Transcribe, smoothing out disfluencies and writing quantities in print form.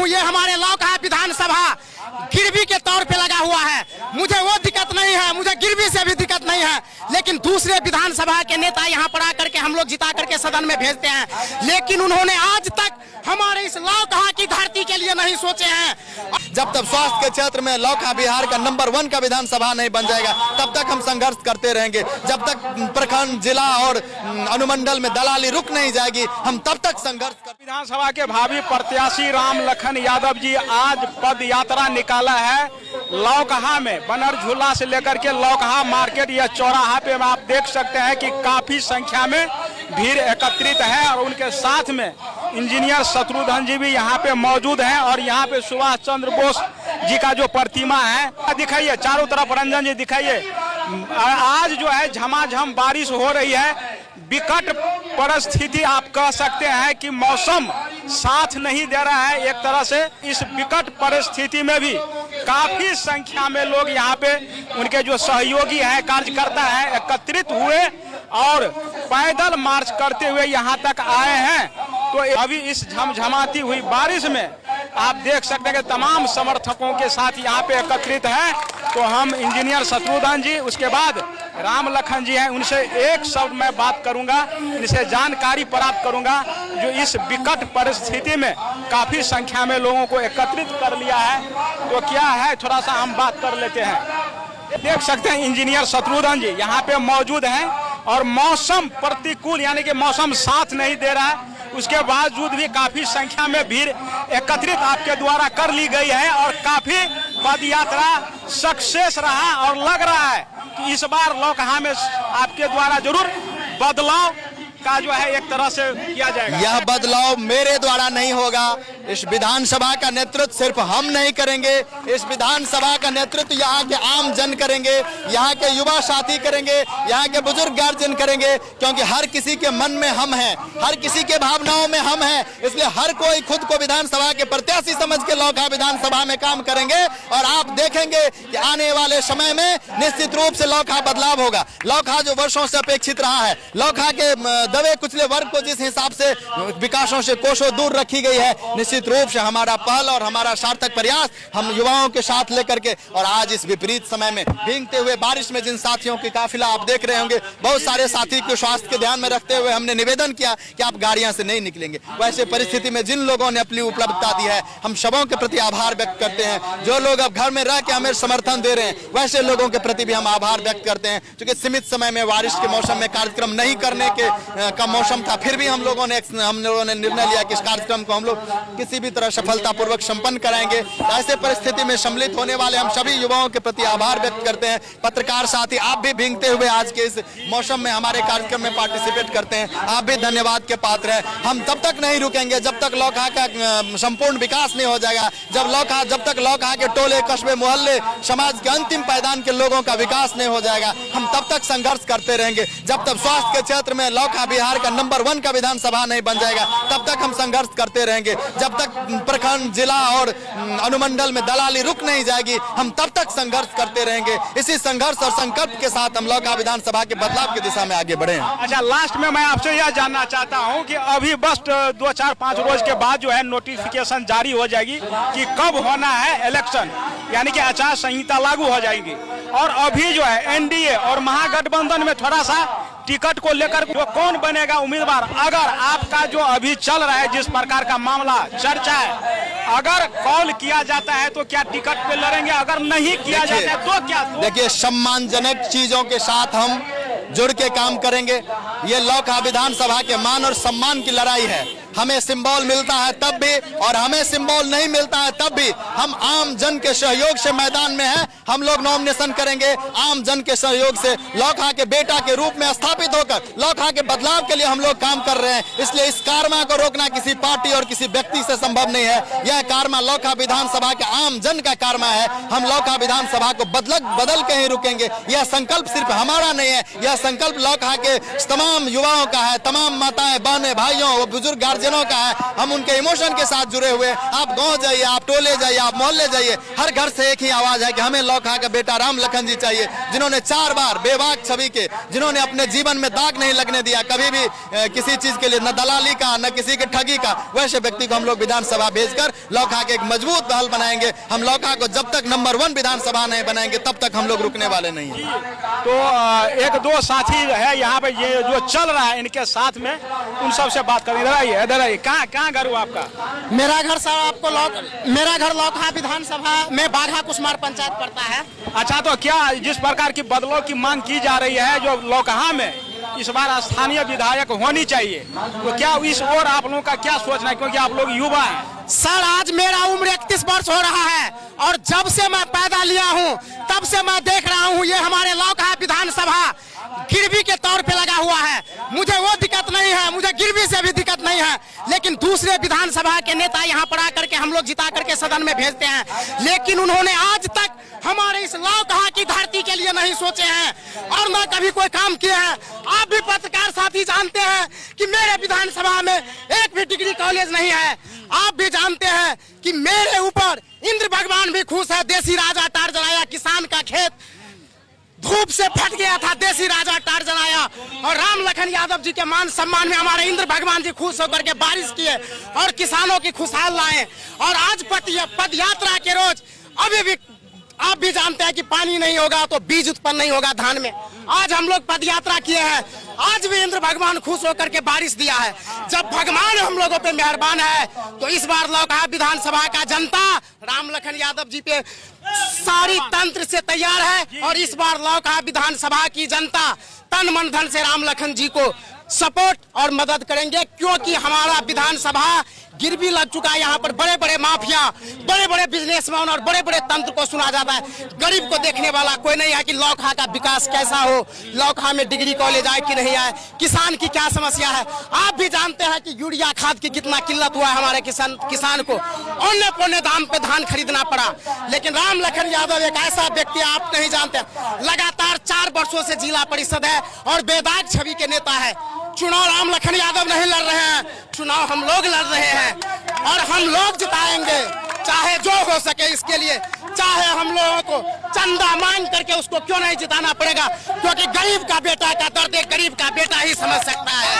ये हमारे लौकहा विधानसभा गिरवी के तौर पे लगा हुआ है। मुझे वो दिक्कत नहीं है, मुझे गिरवी से भी दिक्कत नहीं है, लेकिन दूसरे विधानसभा के नेता यहाँ पर आकर के हम लोग जिता करके सदन में भेजते हैं, लेकिन उन्होंने आज तक हमारे इस लौकहा की धरती के लिए नहीं सोचे हैं। जब तक स्वास्थ्य के क्षेत्र में लौकहा बिहार का नंबर 1 का विधानसभा नहीं बन जाएगा, तब तक हम संघर्ष करते रहेंगे। जब तक प्रखंड, जिला और अनुमंडल में दलाली रुक नहीं जाएगी, हम तब तक संघर्ष कर। विधानसभा के भावी प्रत्याशी राम लखन यादव जी आज पद यात्रा निकाला है लौकहा में। बनर झूला से लेकर के लौकहा मार्केट या चौराहा पे आप देख सकते हैं कि काफी संख्या में भीड़ एकत्रित है और उनके साथ में इंजीनियर शत्रुघ्न जी भी यहाँ पे मौजूद हैं और यहाँ पे सुभाष चंद्र बोस जी का जो प्रतिमा है, दिखाइए चारों तरफ, रंजन जी दिखाइए। आज जो है झमाझम बारिश हो रही है, विकट परिस्थिति आप कह सकते हैं कि मौसम साथ नहीं दे रहा है एक तरह से। इस विकट परिस्थिति में भी काफी संख्या में लोग यहाँ पे उनके जो सहयोगी हैं, कार्यकर्ता हैं, एकत्रित हुए और पैदल मार्च करते हुए यहाँ तक आए हैं। तो अभी इस झमझमाती हुई बारिश में आप देख सकते हैं कि तमाम समर्थकों के साथ यहाँ पे एकत्रित हैं। तो हम इंजीनियर शत्रुघ्न जी, उसके बाद राम लखन जी हैं, उनसे एक शब्द मैं बात करूंगा, इनसे जानकारी प्राप्त करूंगा जो इस विकट परिस्थिति में काफी संख्या में लोगों को एकत्रित कर लिया है। तो क्या है, थोड़ा सा हम बात कर लेते हैं। देख सकते हैं इंजीनियर शत्रुघ्न जी यहाँ पे मौजूद हैं और मौसम प्रतिकूल यानी कि मौसम साथ नहीं दे रहा है, उसके बावजूद भी काफी संख्या में भीड़ एकत्रित आपके द्वारा कर ली गई है और काफी पद यात्रा सक्सेस रहा और लग रहा है कि इस बार लौकहा में आपके द्वारा जरूर बदलाव का जो है एक तरह से किया जाएगा। यह बदलाव मेरे द्वारा नहीं होगा, इस विधानसभा का नेतृत्व सिर्फ हम नहीं करेंगे, इस विधानसभा का नेतृत्व यहाँ के आम जन करेंगे, यहाँ के युवा साथी करेंगे, यहाँ के बुजुर्ग गार्जियन करेंगे, क्योंकि हर किसी के मन में हम हैं, हर किसी के भावनाओं में हम हैं। इसलिए हर कोई खुद को विधानसभा के प्रत्याशी समझ के लौकहा विधानसभा में काम करेंगे और आप देखेंगे कि आने वाले समय में निश्चित रूप से लौकहा बदलाव होगा। लौकहा जो वर्षों से अपेक्षित रहा है, लौकहा के दबे कुचले वर्ग को जिस हिसाब से विकासों से कोसों दूर रखी गई है, निश्चित रूप से हमारा पहल और हमारा सार्थक प्रयास हम युवाओं के साथ लेकर के, और आज इस विपरीत समय में भीगते हुए बारिश में जिन साथियों की काफिला आप देख रहे होंगे, बहुत सारे साथी के स्वास्थ्य के ध्यान में रखते हुए हमने निवेदन किया कि आप गाड़ियां से नहीं निकलेंगे। वैसे परिस्थिति में जिन लोगों ने अपनी उपलब्धता दी है, हम सबों के प्रति आभार व्यक्त करते हैं। जो लोग अब घर में रह के हमें समर्थन दे रहे हैं, वैसे लोगों के प्रति भी हम आभार व्यक्त करते हैं। क्योंकि सीमित समय में बारिश के मौसम में कार्यक्रम नहीं करने के का मौसम था, फिर भी हम लोगों ने निर्णय लिया कि इस कार्यक्रम को हम लोग किसी भी तरह सफलतापूर्वक संपन्न कराएंगे। ऐसे परिस्थिति में सम्मिलित होने वाले हम सभी युवाओं के प्रति आभार व्यक्त करते हैं। पत्रकार साथी, आप भी भीगते हुए आज के इस मौसम में हमारे कार्यक्रम में पार्टिसिपेट करते हैं, आप भी धन्यवाद के पात्र हैं। हम तब तक नहीं रुकेंगे जब तक लौकहा का संपूर्ण विकास नहीं हो जाएगा, जब तक लौकहा के टोले, कस्बे, मोहल्ले, समाज के अंतिम पायदान के लोगों का विकास नहीं हो जाएगा, हम तब तक संघर्ष करते रहेंगे। जब तक स्वास्थ्य के क्षेत्र में लौकहा बिहार का नंबर 1 का विधानसभा नहीं बन जाएगा, तब तक हम संघर्ष करते रहेंगे। जब तक प्रखंड, जिला और अनुमंडल में दलाली रुक नहीं जाएगी, हम तब तक संघर्ष करते रहेंगे। इसी संघर्ष और संकल्प के साथ हम लौकहा विधानसभा के बदलाव की दिशा में आगे बढ़े। अच्छा, लास्ट में मैं आपसे यह जानना चाहता हूं कि अभी बस 2, 4, 5 रोज के बाद जो है नोटिफिकेशन जारी हो जाएगी कि कब होना है इलेक्शन, यानी कि आचार संहिता लागू हो जाएगी, और अभी जो है एनडीए और महागठबंधन में थोड़ा सा टिकट को लेकर जो कौन बनेगा उम्मीदवार, अगर आपका जो अभी चल रहा है जिस प्रकार का मामला चर्चा है, अगर कॉल किया जाता है तो क्या टिकट पे लड़ेंगे, अगर नहीं किया जाता है तो क्या? देखिए, सम्मानजनक चीजों के साथ हम जुड़ के काम करेंगे। ये लौकहा विधानसभा के मान और सम्मान की लड़ाई है। हमें सिंबल मिलता है तब भी और हमें सिंबल नहीं मिलता है तब भी हम आम जन के सहयोग से मैदान में हैं। हम लोग नॉमिनेशन करेंगे आम जन के सहयोग से, लौकहा के बेटा के रूप में स्थापित होकर लौकहा के बदलाव के लिए हम लोग काम कर रहे हैं। इसलिए इस कारमा को रोकना किसी पार्टी और किसी व्यक्ति से संभव नहीं है। यह कारमा लौकहा विधानसभा के आम जन का कारमा है। हम लौकहा विधानसभा को बदल के ही रुकेंगे। यह संकल्प सिर्फ हमारा नहीं है, यह संकल्प लौकहा के तमाम युवाओं का है, तमाम माताएं, बहनें, भाइयों, बुजुर्ग गार्जियन परिजनों का है, हम उनके इमोशन के साथ जुड़े हुए। आप गांव जाइए, आप टोले जाइए, आप मोहल्ले जाइए, हर घर से एक ही आवाज है कि हमें लौकहा का बेटा राम लखन जी चाहिए, जिन्होंने 4 बार बेबाक छवि के, जिन्होंने अपने जीवन में दाग नहीं लगने दिया कभी भी किसी चीज के लिए, न दलाली का न किसी के ठगी का। वैसे व्यक्ति को हम लोग विधानसभा भेजकर लौकहा के एक मजबूत पहल बनाएंगे। हम लौकहा को जब तक नंबर 1 विधानसभा नहीं बनाएंगे तब तक हम लोग रुकने वाले नहीं हैं। तो 1-2 साथी है यहाँ पे, ये जो चल रहा है इनके साथ में, उन सबसे बात करें। इधर आइए, कहाँ घर हुआ आपका? मेरा घर सर आपको मेरा घर लौकहा विधानसभा में बाघा कुसमार पंचायत पड़ता है। अच्छा, तो क्या जिस प्रकार की बदलाव की मांग की जा रही है, जो लौकहा में इस बार स्थानीय विधायक होनी चाहिए, तो क्या इस ओर आप लोगों का क्या सोचना है, क्योंकि आप लोग युवा हैं? सर आज मेरा उम्र 31 वर्ष हो रहा है और जब से मैं पैदा लिया हूं तब से मैं देख रहा हूं ये हमारे लौकहा विधानसभा गिरवी के तौर पे लगा हुआ है। मुझे वो दिक्कत नहीं है, मुझे गिरवी से भी दिक्कत नहीं है, लेकिन दूसरे विधानसभा के नेता यहाँ पर आकर के हम लोग जिता करके सदन में भेजते हैं, लेकिन उन्होंने आज तक हमारे इस लौकहा की धरती के लिए नहीं सोचे हैं और न कभी कोई काम किए हैं। आप भी पत्रकार साथी जानते हैं कि मेरे विधानसभा में एक भी डिग्री कॉलेज नहीं है। आप भी जानते हैं कि मेरे ऊपर इंद्र भगवान भी खुश है। देसी राजा टार जलाया, किसान का खेत धूप से फट गया था, देसी राजा टार जलाया, और राम लखन यादव जी के मान सम्मान में हमारे इंद्र भगवान जी खुश होकर के बारिश किए और किसानों की खुशहाल लाए। और आज पद यात्रा के रोज अभी भी आप भी जानते हैं कि पानी नहीं होगा तो बीज उत्पन्न नहीं होगा धान में। आज हम लोग पद यात्रा किए हैं, आज भी इंद्र भगवान खुश होकर के बारिश दिया है। जब भगवान हम लोगों पे मेहरबान है तो इस बार लौकहा विधानसभा का जनता राम लखन यादव जी पे सारी तंत्र से तैयार है और इस बार लौकहा विधानसभा की जनता तन मन धन से राम लखन जी को सपोर्ट और मदद करेंगे, क्योंकि हमारा विधानसभा गिरवी लग चुका है। यहाँ पर बड़े बड़े माफिया, बड़े बड़े बिजनेसमैन और बड़े बड़े तंत्र को सुना जाता है। गरीब को देखने वाला कोई नहीं है कि लौकहा का विकास कैसा हो, लौकहा में डिग्री कॉलेज आए कि नहीं आए, किसान की क्या समस्या है। आप भी जानते हैं कि यूरिया खाद की कितना किल्लत हुआ है हमारे किसान को, औने पौने दाम पे धान खरीदना पड़ा। लेकिन राम लखन यादव एक ऐसा व्यक्ति, आप नहीं जानते, लगातार 4 वर्षों से जिला परिषद है और बेदाग छवि के नेता है। चुनाव राम लखन यादव नहीं लड़ रहे हैं, चुनाव हम लोग लड़ रहे हैं और हम लोग जिताएंगे, चाहे जो हो सके। इसके लिए चाहे हम लोगों को चंदा मांग करके उसको क्यों नहीं जिताना पड़ेगा, क्योंकि गरीब का बेटा का दर्द गरीब का बेटा ही समझ सकता है।